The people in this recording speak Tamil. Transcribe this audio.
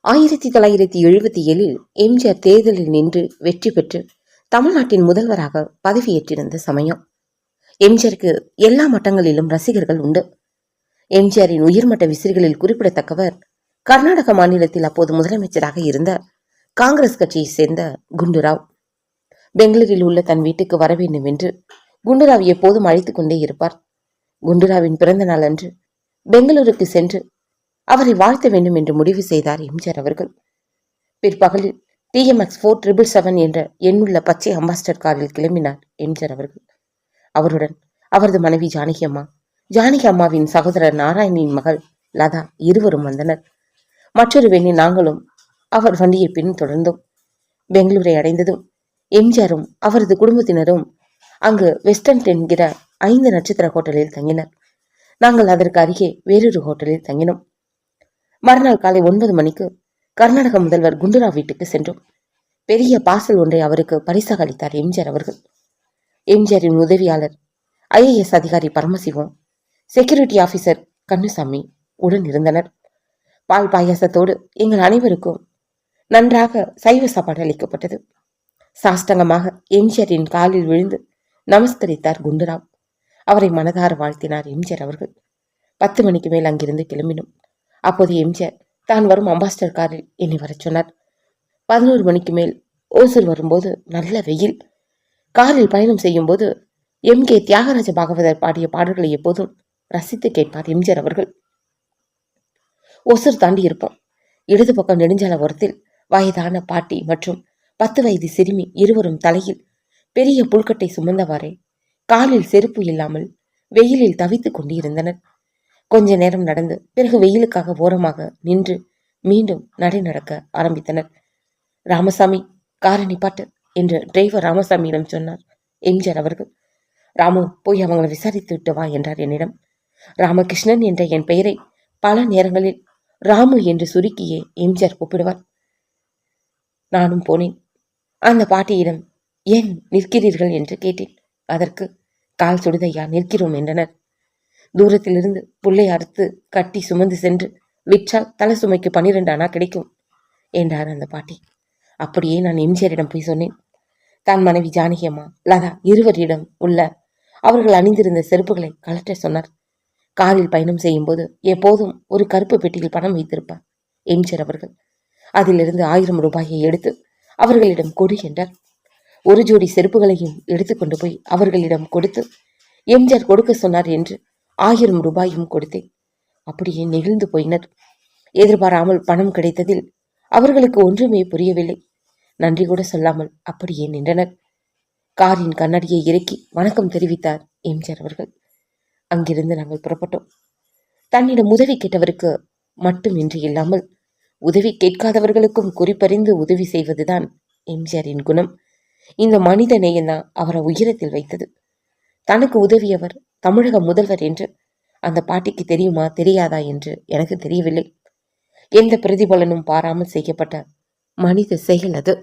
1977 எம்ஜிஆர் தேர்தலில் நின்று வெற்றி பெற்று தமிழ்நாட்டின் முதல்வராக பதவியேற்றிருந்த சமயம். எம்ஜிஆருக்கு எல்லா மட்டங்களிலும் ரசிகர்கள் உண்டு. எம்ஜிஆரின் உயர்மட்ட விசிறிகளில் குறிப்பிடத்தக்கவர் கர்நாடக மாநிலத்தில் அப்போது முதலமைச்சராக இருந்த காங்கிரஸ் கட்சியை சேர்ந்த குண்டுராவ். பெங்களூரில் உள்ள தன் வீட்டுக்கு வர வேண்டும் என்று குண்டுராவ் எப்போதும் அழைத்துக் கொண்டே இருப்பார். குண்டுராவின் பிறந்த நாள் அன்று பெங்களூருக்கு சென்று அவரை வாழ்த்த வேண்டும் என்று முடிவு செய்தார் எம்ஜிஆர் அவர்கள். பிற்பகலில் TMX 4777 என்ற எண்ணுள்ள பச்சை அம்பாஸ்டர் காரில் கிளம்பினார் எம்ஜிஆர் அவர்கள். அவருடன் அவரது மனைவி ஜானகி அம்மா, ஜானகி அம்மாவின் சகோதரர் நாராயணியின் மகள் லதா இருவரும் வந்தனர். மற்றொரு வெண்ணி நாங்களும் அவர் வண்டியை பின் தொடர்ந்தோம். பெங்களூரை அடைந்ததும் எம்ஜிஆரும் அவரது குடும்பத்தினரும் அங்கு வெஸ்டர்ன் என்கிற 5 நட்சத்திர ஹோட்டலில் தங்கினர். நாங்கள் அதற்கு அருகே வேறொரு ஹோட்டலில் தங்கினோம். மறுநாள் காலை 9 மணிக்கு கர்நாடக முதல்வர் குண்டுராவ் வீட்டுக்கு சென்றோம். பெரிய பார்சல் ஒன்றை அவருக்கு பரிசாக அளித்தார் எம்ஜிஆர் அவர்கள். எம்ஜிஆரின் உதவியாளர் IAS அதிகாரி பரமசிவம், செக்யூரிட்டி ஆபீசர் கண்ணுசாமி உடன் இருந்தனர். பால் பாயாசத்தோடு எங்கள் அனைவருக்கும் நன்றாக சைவ சாப்பாடு அளிக்கப்பட்டது. சாஷ்டங்கமாக எம்ஜிஆரின் காலில் விழுந்து நமஸ்கரித்தார் குண்டுராவ். அவரை மனதார வாழ்த்தினார் எம்ஜிஆர் அவர்கள். 10 மணிக்கு மேல் அங்கிருந்து கிளம்பினோம். அப்போது எம்ஜிஆர் தான் வரும் அம்பாஸ்டர் காரில் என்னை வர சொன்னார். 11 மணிக்கு மேல் ஓசூர் வரும்போது நல்ல வெயில். காரில் பயணம் செய்யும் போது MK தியாகராஜ பாகவதர் பாடிய பாடல்களை எப்போதும் ரசித்து கேட்பார் எம்ஜிஆர் அவர்கள். ஒசூர் தாண்டி இருப்போம். இடது பக்கம் நெடுஞ்சால ஓரத்தில் வயதான பாட்டி மற்றும் 10 வயது சிறுமி இருவரும் தலையில் பெரிய புல்கட்டை சுமந்தவாறே காலில் செருப்பு இல்லாமல் வெயிலில் தவித்துக் கொண்டிருந்தனர். கொஞ்ச நேரம் நடந்து பிறகு வெயிலுக்காக ஓரமாக நின்று மீண்டும் நடை நடக்க ஆரம்பித்தனர். ராமசாமி, காரை நிப்பாட்டு என்று டிரைவர் ராமசாமியிடம் சொன்னார் எம்ஜிஆர் அவர்கள். ராமு, போய் அவங்களை விசாரித்து விட்டு வா என்றார் என்னிடம். ராமகிருஷ்ணன் என்ற என் பெயரை பல நேரங்களில் ராமு என்று சுருக்கியே எம்ஜிஆர் கூப்பிடுவார். நானும் போனேன். அந்த பாட்டியிடம் ஏன் நிற்கிறீர்கள் என்று கேட்டேன். அதற்கு கால் சுடுதையா, நிற்கிறோம் என்றனர். தூரத்திலிருந்து புல்லை அறுத்து கட்டி சுமந்து சென்று விற்றால் தலை சுமைக்கு 12 அணா கிடைக்கும் என்றார் அந்த பாட்டி. அப்படியே நான் எம்ஜிஆரிடம் போய் சொன்னேன். தான் மனைவி ஜானகி அம்மா, லதா இருவரிடம் உள்ள அவர்கள் அணிந்திருந்த செருப்புகளை கலற்ற சொன்னார். காரில் பயணம் செய்யும் போது எப்போதும் ஒரு கருப்பு பெட்டியில் பணம் வைத்திருப்பார் எம்ஜிஆர் அவர்கள். அதிலிருந்து 1000 ரூபாயை எடுத்து அவர்களிடம் கொடு என்றார். ஒரு ஜோடி செருப்புகளையும் எடுத்துக்கொண்டு போய் அவர்களிடம் கொடுத்து எம்ஜிஆர் கொடுக்க சொன்னார் என்று 1000 ரூபாயும் கொடுத்தேன். அப்படியே நெகிழ்ந்து போயினர். எதிர்பாராமல் பணம் கிடைத்ததில் அவர்களுக்கு ஒன்றுமே புரியவில்லை. நன்றி கூட சொல்லாமல் அப்படியே நின்றனர். காரின் கண்ணாடியை இறக்கி வணக்கம் தெரிவித்தார் எம்ஜிஆர் அவர்கள். அங்கிருந்து நாங்கள் புறப்பட்டோம். தன்னிடம் உதவி கேட்டவருக்கு மட்டுமின்றி இல்லாமல் உதவி கேட்காதவர்களுக்கும் குறிப்பறிந்து உதவி செய்வதுதான் எம்ஜிஆரின் குணம். இந்த மனித நேயம்தான் அவரை உயரத்தில் வைத்தது. தனக்கு உதவியவர் தமிழக முதல்வர் என்று அந்த பாட்டிக்கு தெரியுமா தெரியாதா என்று எனக்கு தெரியவில்லை. எந்த பிரதிபலனும் பாராமல் செய்யப்பட்ட மனித செயல் அது.